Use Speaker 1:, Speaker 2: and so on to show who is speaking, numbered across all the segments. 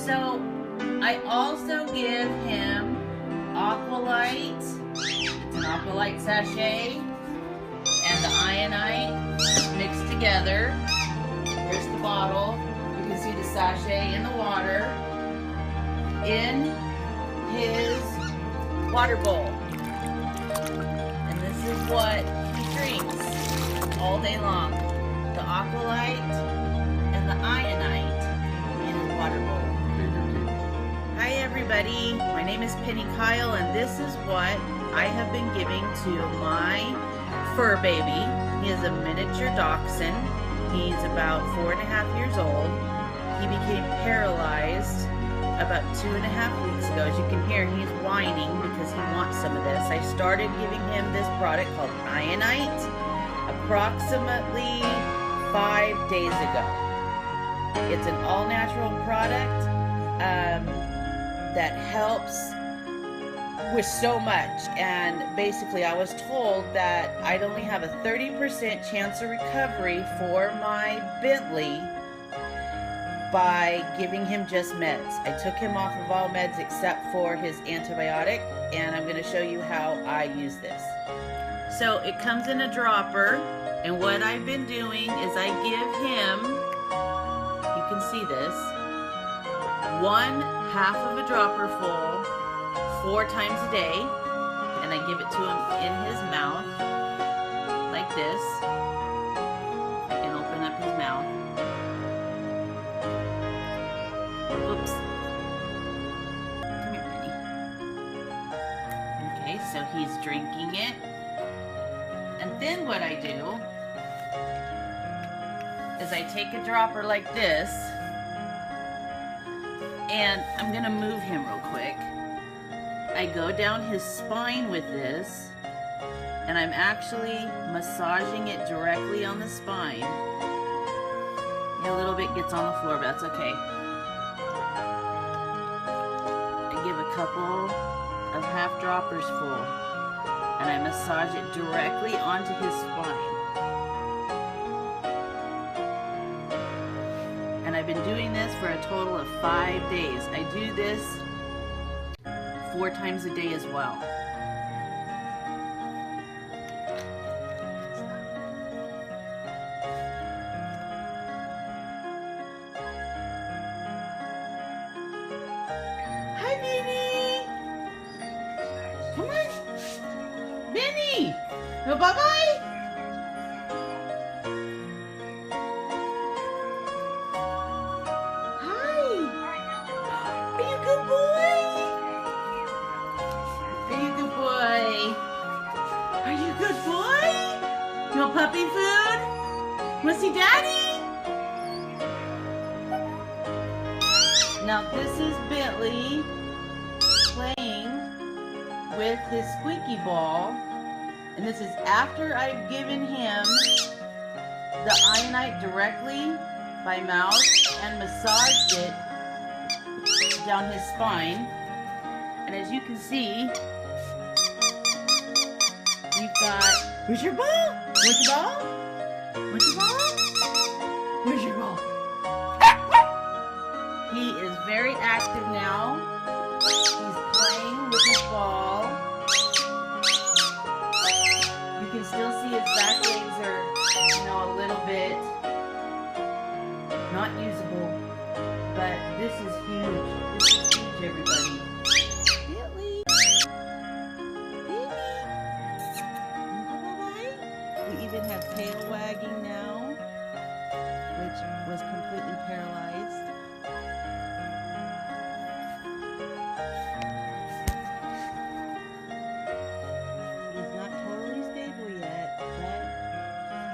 Speaker 1: So I also give him Aqualite. It's an Aqualite sachet and the Ionite mixed together. Here's the bottle. You can see the sachet in the water in his water bowl. And this is what he drinks all day long. The Aqualite and the Ionite in his water bowl. Hi everybody, my name is Penny Kyle and this is what I have been giving to my fur baby. He is a miniature dachshund. He's about 4.5 years old. He became paralyzed about 2.5 weeks ago. As you can hear, he's whining because he wants some of this. I started giving him this product called Ionite approximately 5 days ago. It's an all-natural product that helps with so much, and basically I was told that I'd only have a 30% chance of recovery for my Bentley by giving him just meds. I took him off of all meds except for his antibiotic, and I'm going to show you how I use this. So it comes in a dropper, and what I've been doing is I give him, you can see this, 1/2 of a dropper full 4 times a day, and I give it to him in his mouth like this. I can open up his mouth. Oops. Come here, Penny. Okay, so he's drinking it. And then what I do is I take a dropper like this, and I'm gonna move him real quick. I go down his spine with this, and I'm actually massaging it directly on the spine. A little bit gets on the floor, but that's okay. I give a couple of half droppers full, and I massage it directly onto his spine. And I've been doing this for a total of 5 days. I do this 4 times a day as well. Hi, Benny! Come on! Benny! No, bye-bye! You want puppy food? Want to see Daddy? Now this is Bentley playing with his squeaky ball, and this is after I've given him the Ionite directly by mouth and massaged it down his spine. And as you can see, we've got, where's your ball? Where's your ball? Where's your ball? Where's your ball? He is very active now. He's playing with his ball. You can still see his back legs are, a little bit not usable. But this is huge. This is huge, everybody. We even have tail wagging now, which was completely paralyzed. He's not totally stable yet, but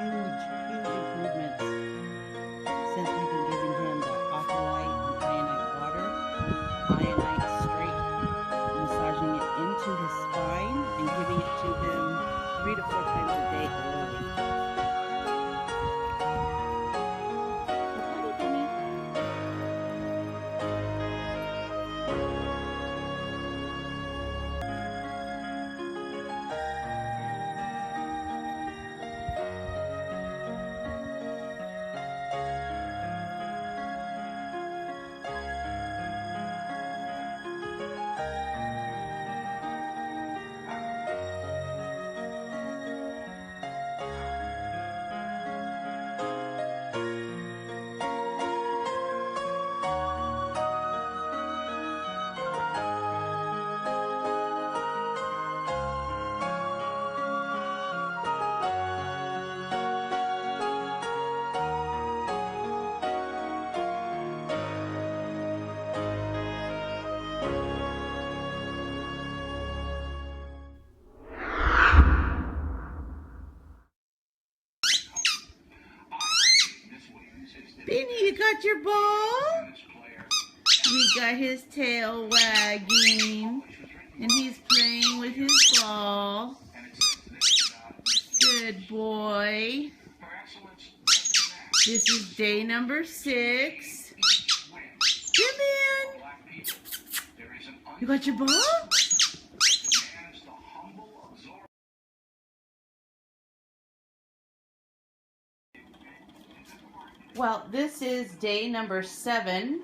Speaker 1: huge, huge improvements since we've been giving him the Aqualite and Ionite water. Ionite straight, massaging it into his spine and giving it to him 3 to 4 times a day orally. Benny, you got your ball? We got his tail wagging, and he's playing with his ball. Good boy. This is day number 6. Come in. You got your ball? Well, this is day number 7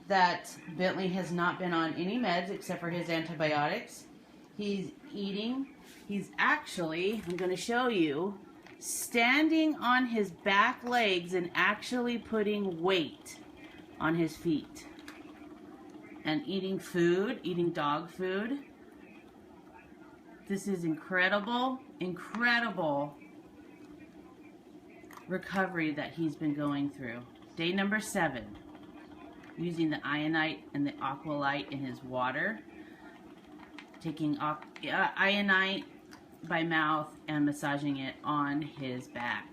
Speaker 1: that Bentley has not been on any meds except for his antibiotics. He's eating. He's actually, I'm going to show you, standing on his back legs and actually putting weight on his feet. And eating food, eating dog food. This is incredible, incredible recovery that he's been going through. Day number 7, using the ionite and the aqualite in his water, taking ionite by mouth and massaging it on his back.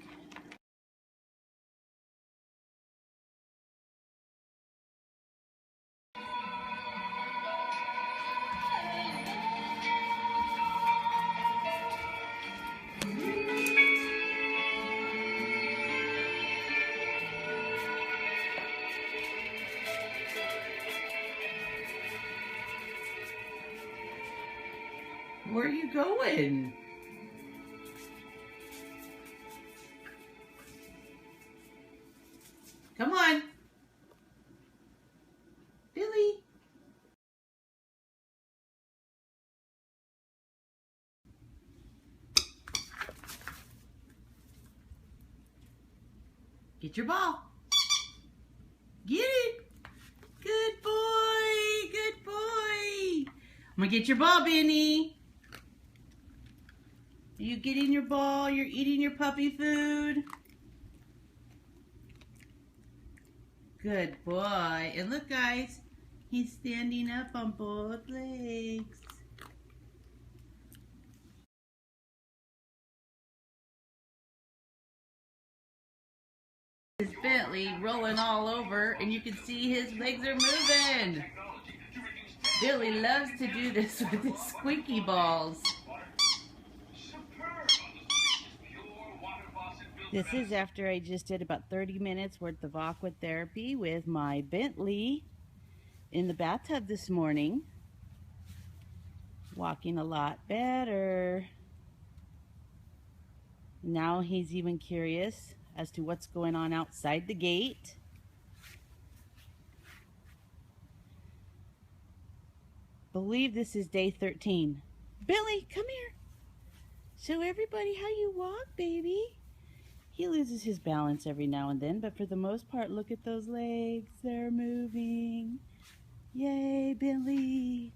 Speaker 1: Where are you going? Come on. Billy. Get your ball. Get it. Good boy. Good boy. I'm going to get your ball, Benny. Are you getting your ball? You're eating your puppy food? Good boy. And look, guys, he's standing up on both legs. This Bentley rolling all over, and you can see his legs are moving. Billy loves to do this with his squeaky balls. This is after I just did about 30 minutes worth of aqua therapy with my Bentley in the bathtub this morning. Walking a lot better. Now he's even curious as to what's going on outside the gate. Believe this is day 13. Billy, come here. Show everybody how you walk, baby. He loses his balance every now and then, but for the most part, look at those legs. They're moving. Yay, Billy.